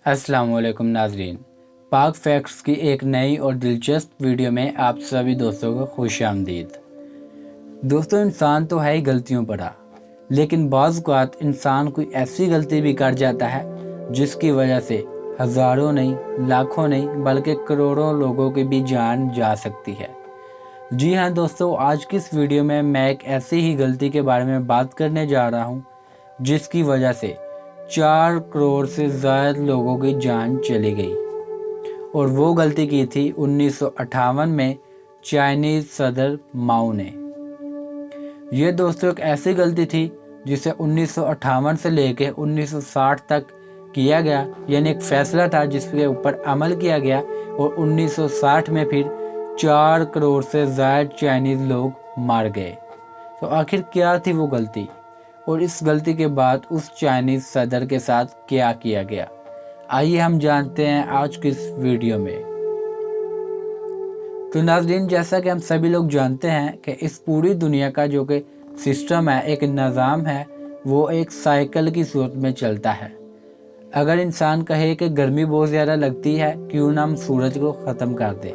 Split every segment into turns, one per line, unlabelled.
अस्सलाम वालेकुम नाजरीन। पाक फैक्ट्स की एक नई और दिलचस्प वीडियो में आप सभी दोस्तों को खुश आमदीद। दोस्तों, इंसान तो है ही गलतियों भरा, लेकिन बाज़ औक़ात इंसान कोई ऐसी गलती भी कर जाता है जिसकी वजह से हज़ारों नहीं, लाखों नहीं बल्कि करोड़ों लोगों की भी जान जा सकती है। जी हाँ दोस्तों, आज की इस वीडियो में मैं एक ऐसी ही गलती के बारे में बात करने जा रहा हूँ जिसकी वजह से 4 करोड़ से ज़्यादा लोगों की जान चली गई। और वो गलती की थी 1958 में चाइनीज़ सदर माओ ने। ये दोस्तों एक ऐसी गलती थी जिसे 1958 से लेकर 1960 तक किया गया, यानी एक फ़ैसला था जिसके ऊपर अमल किया गया। और 1960 में फिर 4 करोड़ से ज़्यादा चाइनीज़ लोग मार गए। तो आखिर क्या थी वो गलती, और इस गलती के बाद उस चाइनीज़ सदर के साथ क्या किया गया, आइए हम जानते हैं आज की इस वीडियो में। तो नाज़रीन, जैसा कि हम सभी लोग जानते हैं कि इस पूरी दुनिया का जो कि सिस्टम है, एक निज़ाम है, वो एक साइकिल की सूरत में चलता है। अगर इंसान कहे कि गर्मी बहुत ज़्यादा लगती है, क्यों ना हम सूरज को ख़त्म कर दें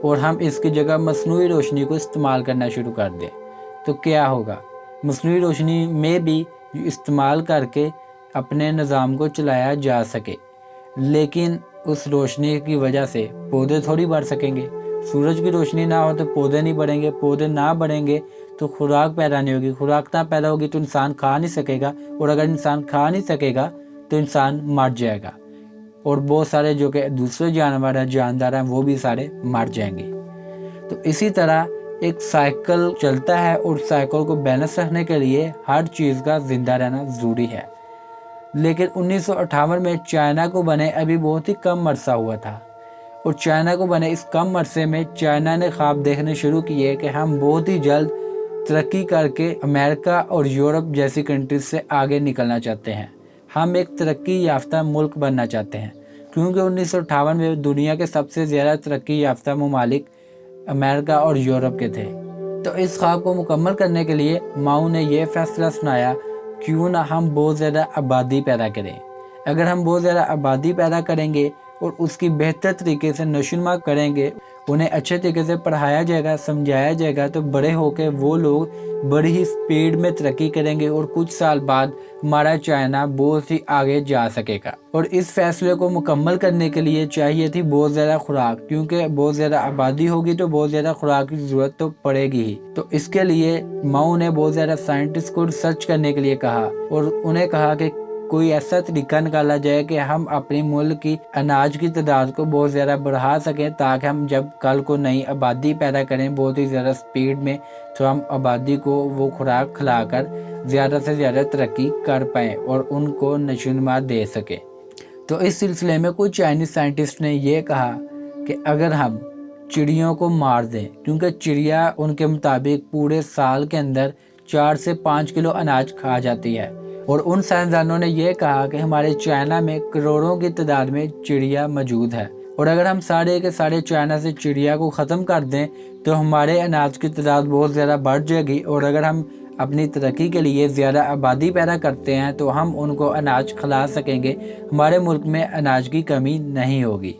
और हम इसकी जगह मसनूई रोशनी को इस्तेमाल करना शुरू कर दें, तो क्या होगा? मसनूई रोशनी में भी इस्तेमाल करके अपने निज़ाम को चलाया जा सके, लेकिन उस रोशनी की वजह से पौधे थोड़ी बढ़ सकेंगे। सूरज की रोशनी ना हो तो पौधे नहीं बढ़ेंगे, पौधे ना बढ़ेंगे तो खुराक पैदा नहीं होगी, खुराक ना पैदा होगी तो इंसान खा नहीं सकेगा, और अगर इंसान खा नहीं सकेगा तो इंसान मर जाएगा, और बहुत सारे जो कि दूसरे जानवर हैं, जानदार हैं, वो भी सारे मर जाएंगे। तो इसी तरह एक साइकिल चलता है, और साइकिल को बैलेंस रखने के लिए हर चीज़ का ज़िंदा रहना ज़रूरी है। लेकिन 1958 में चाइना को बने अभी बहुत ही कम अरसा हुआ था, और चाइना को बने इस कम अरसे में चाइना ने ख्वाब देखने शुरू किए कि हम बहुत ही जल्द तरक्की करके अमेरिका और यूरोप जैसी कंट्रीज से आगे निकलना चाहते हैं। हम एक तरक्की याफ्ता मुल्क बनना चाहते हैं, क्योंकि 1958 में दुनिया के सबसे ज़्यादा तरक्की याफ्ता ममालिक अमेरिका और यूरोप के थे। तो इस ख्वाब को मुकम्मल करने के लिए माओ ने यह फैसला सुनाया, क्यों ना हम बहुत ज़्यादा आबादी पैदा करें। अगर हम बहुत ज़्यादा आबादी पैदा करेंगे और उसकी बेहतर तरीके से नशोनुमा करेंगे, उन्हें अच्छे तरीके से पढ़ाया जाएगा, समझाया जाएगा, तो बड़े होकर वो लोग बड़ी ही स्पीड में तरक्की करेंगे, और कुछ साल बाद हमारा चाइना बहुत ही आगे जा सकेगा। और इस फैसले को मुकम्मल करने के लिए चाहिए थी बहुत ज़्यादा खुराक, क्योंकि बहुत ज़्यादा आबादी होगी तो बहुत ज़्यादा खुराक की ज़रूरत तो पड़ेगी ही। तो इसके लिए माओ ने बहुत ज़्यादा साइंटिस्ट को रिसर्च करने के लिए कहा, और उन्हें कहा कि कोई ऐसा तरीका निकाला जाए कि हम अपने मुल्क की अनाज की तादाद को बहुत ज़्यादा बढ़ा सकें, ताकि हम जब कल को नई आबादी पैदा करें बहुत ही ज़्यादा स्पीड में, तो हम आबादी को वो खुराक खिलाकर ज़्यादा से ज़्यादा तरक्की कर पाएँ और उनको नशोनुमा दे सकें। तो इस सिलसिले में कुछ चाइनीज़ साइंटिस्ट ने ये कहा कि अगर हम चिड़ियों को मार दें, क्योंकि चिड़िया उनके मुताबिक पूरे साल के अंदर 4 से 5 किलो अनाज खा जाती है, और उन साइंसदानों ने यह कहा कि हमारे चाइना में करोड़ों की तादाद में चिड़िया मौजूद है, और अगर हम सारे के सारे चाइना से चिड़िया को ख़त्म कर दें तो हमारे अनाज की तादाद बहुत ज़्यादा बढ़ जाएगी, और अगर हम अपनी तरक्की के लिए ज़्यादा आबादी पैदा करते हैं तो हम उनको अनाज खिला सकेंगे, हमारे मुल्क में अनाज की कमी नहीं होगी।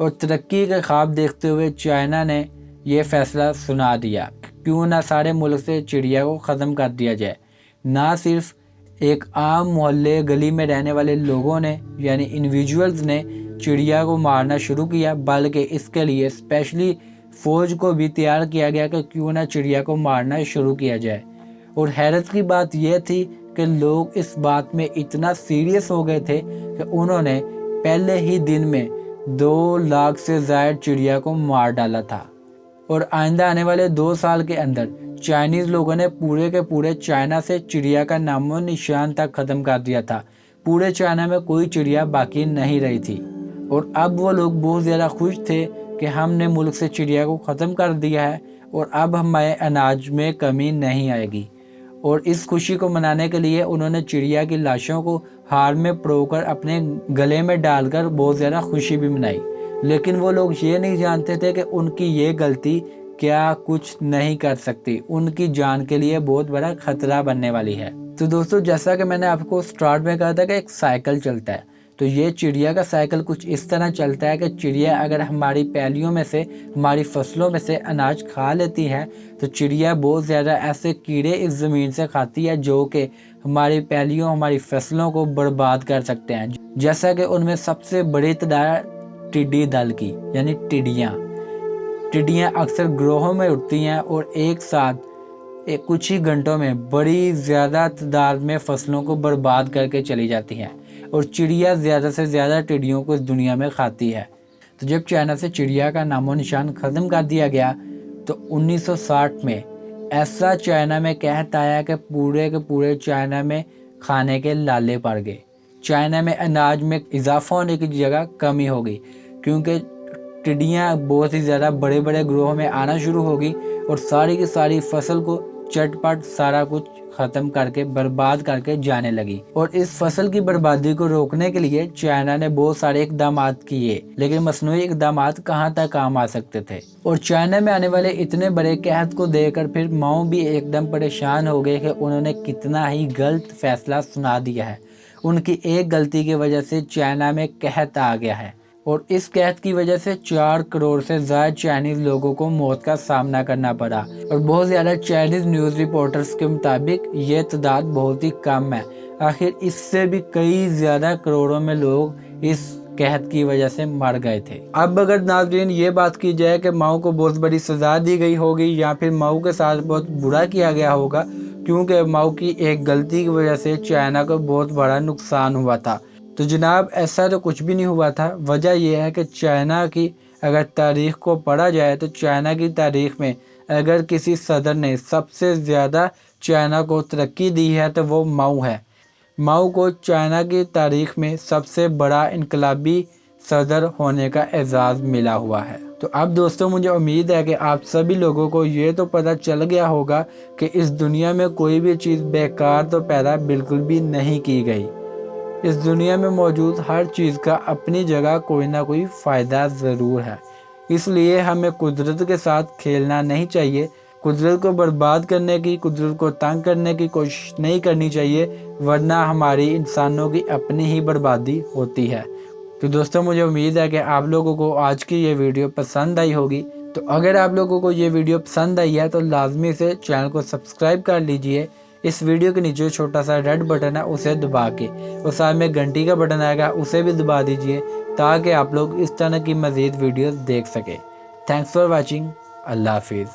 और तरक्की के ख्वाब देखते हुए चाइना ने यह फ़ैसला सुना दिया, क्यों ना सारे मुल्क से चिड़िया को ख़त्म कर दिया जाए। ना सिर्फ एक आम मोहल्ले गली में रहने वाले लोगों ने, यानी इंडिविजुअल्स ने चिड़िया को मारना शुरू किया, बल्कि इसके लिए स्पेशली फ़ौज को भी तैयार किया गया कि क्यों ना चिड़िया को मारना शुरू किया जाए। और हैरत की बात यह थी कि लोग इस बात में इतना सीरियस हो गए थे कि उन्होंने पहले ही दिन में 2 लाख से ज़्यादा चिड़िया को मार डाला था, और आइंदा आने वाले 2 साल के अंदर चाइनीज़ लोगों ने पूरे के पूरे चाइना से चिड़िया का नामो निशान तक ख़त्म कर दिया था। पूरे चाइना में कोई चिड़िया बाकी नहीं रही थी, और अब वो लोग बहुत ज़्यादा खुश थे कि हमने मुल्क से चिड़िया को ख़त्म कर दिया है, और अब हमारे अनाज में कमी नहीं आएगी। और इस खुशी को मनाने के लिए उन्होंने चिड़िया की लाशों को हार में परोकर अपने गले में डालकर बहुत ज़्यादा खुशी भी मनाई। लेकिन वो लोग ये नहीं जानते थे कि उनकी ये गलती क्या कुछ नहीं कर सकती, उनकी जान के लिए बहुत बड़ा खतरा बनने वाली है। तो दोस्तों, जैसा कि मैंने आपको स्टार्ट में कहा था कि एक साइकिल चलता है, تو یہ چڑیا کا سائیکل کچھ اس طرح چلتا ہے کہ چڑیا اگر ہماری پیلیوں میں سے ہماری فصلوں میں سے اناج کھا لیتی ہے تو چڑیا بہت زیادہ ایسے کیڑے اس زمین سے کھاتی ہے جو کہ ہماری پیلیوں ہماری فصلوں کو برباد کر سکتے ہیں، جیسا کہ ان میں سب سے بڑی تعداد ٹڈی دل کی یعنی ٹڈیاں اکثر گروہوں میں اٹھتی ہیں اور ایک ساتھ کچھ ہی گھنٹوں میں بڑی زیادہ تعداد میں فصلوں کو برباد کر کے چلی جاتی ہیں، اور چڑیا زیادہ سے زیادہ ٹڈیوں کو اس دنیا میں کھاتی ہے۔ تو جب چائنا سے چڑیا کا نام و نشان ختم کر دیا گیا تو 1960 میں ایسا چائنا میں قحط آیا کہ پورے کے پورے چائنا میں کھانے کے لالے پڑ گئے۔ چائنا میں اناج میں اضافہ ہونے کی جگہ کمی ہو گئی، کیونکہ ٹڈیاں بہت ہی زیادہ بڑے بڑے گروہوں میں آنا شروع ہو گئی اور ساری کی ساری فصل کو چٹ پٹ سارا کچھ ختم کر کے برباد کر کے جانے لگی۔ اور اس فصل کی بربادی کو روکنے کے لیے چائنا نے بہت سارے اقدامات کیے، لیکن مصنوعی اقدامات کہاں تک کام آ سکتے تھے۔ اور چائنا میں آنے والے اتنے بڑے قحط کو دیکھ کر پھر ماؤ بھی ایک دم پریشان ہو گئے کہ انہوں نے کتنا ہی غلط فیصلہ سنا دیا ہے۔ ان کی ایک غلطی کی وجہ سے چائنا میں قحط آ گیا ہے، اور اس قحط کی وجہ سے 4 کروڑ سے زائد چائنیز لوگوں کو موت کا سامنا کرنا پڑا، اور بہت زیادہ چائنیز نیوز رپورٹرز کے مطابق یہ تعداد بہت ہی کم ہے۔ آخر اس سے بھی کئی زیادہ کروڑوں میں لوگ اس قحط کی وجہ سے مر گئے تھے۔ اب اگر ناظرین یہ بات کی جائے کہ ماؤ کو بہت بڑی سزا دی گئی ہوگی یا پھر ماؤ کے ساتھ بہت برا کیا گیا ہوگا کیونکہ ماؤ کی ایک غلطی کی وجہ سے چائنا کو بہت بڑا نقصان ہوا تھا، تو جناب ایسا تو کچھ بھی نہیں ہوا تھا۔ وجہ یہ ہے کہ چائنا کی اگر تاریخ کو پڑھا جائے تو چائنا کی تاریخ میں اگر کسی صدر نے سب سے زیادہ چائنا کو ترقی دی ہے تو وہ ماؤ ہے۔ ماؤ کو چائنا کی تاریخ میں سب سے بڑا انقلابی صدر ہونے کا اعزاز ملا ہوا ہے۔ تو اب دوستوں مجھے امید ہے کہ آپ سبھی لوگوں کو یہ تو پتہ چل گیا ہوگا کہ اس دنیا میں کوئی بھی چیز بیکار تو پیدا بالکل بھی نہیں کی گئی۔ اس دنیا میں موجود ہر چیز کا اپنی جگہ کوئی نہ کوئی فائدہ ضرور ہے، اس لیے ہمیں قدرت کے ساتھ کھیلنا نہیں چاہیے۔ قدرت کو برباد کرنے کی، قدرت کو تنگ کرنے کی کوشش نہیں کرنی چاہیے، ورنہ ہماری انسانوں کی اپنی ہی بربادی ہوتی ہے۔ تو دوستوں مجھے امید ہے کہ آپ لوگوں کو آج کی یہ ویڈیو پسند آئی ہوگی۔ تو اگر آپ لوگوں کو یہ ویڈیو پسند آئی ہے تو لازمی سے چینل کو سبسکرائب کر لیجئے۔ اس ویڈیو کے نیچے چھوٹا سا ریڈ بٹن ہے اسے دبا کے، اور ساتھ میں گھنٹی کا بٹن آئے گا اسے بھی دبا دیجئے تاکہ آپ لوگ اس طرح کی مزید ویڈیوز دیکھ سکیں۔ Thanks for watching. اللہ حافظ۔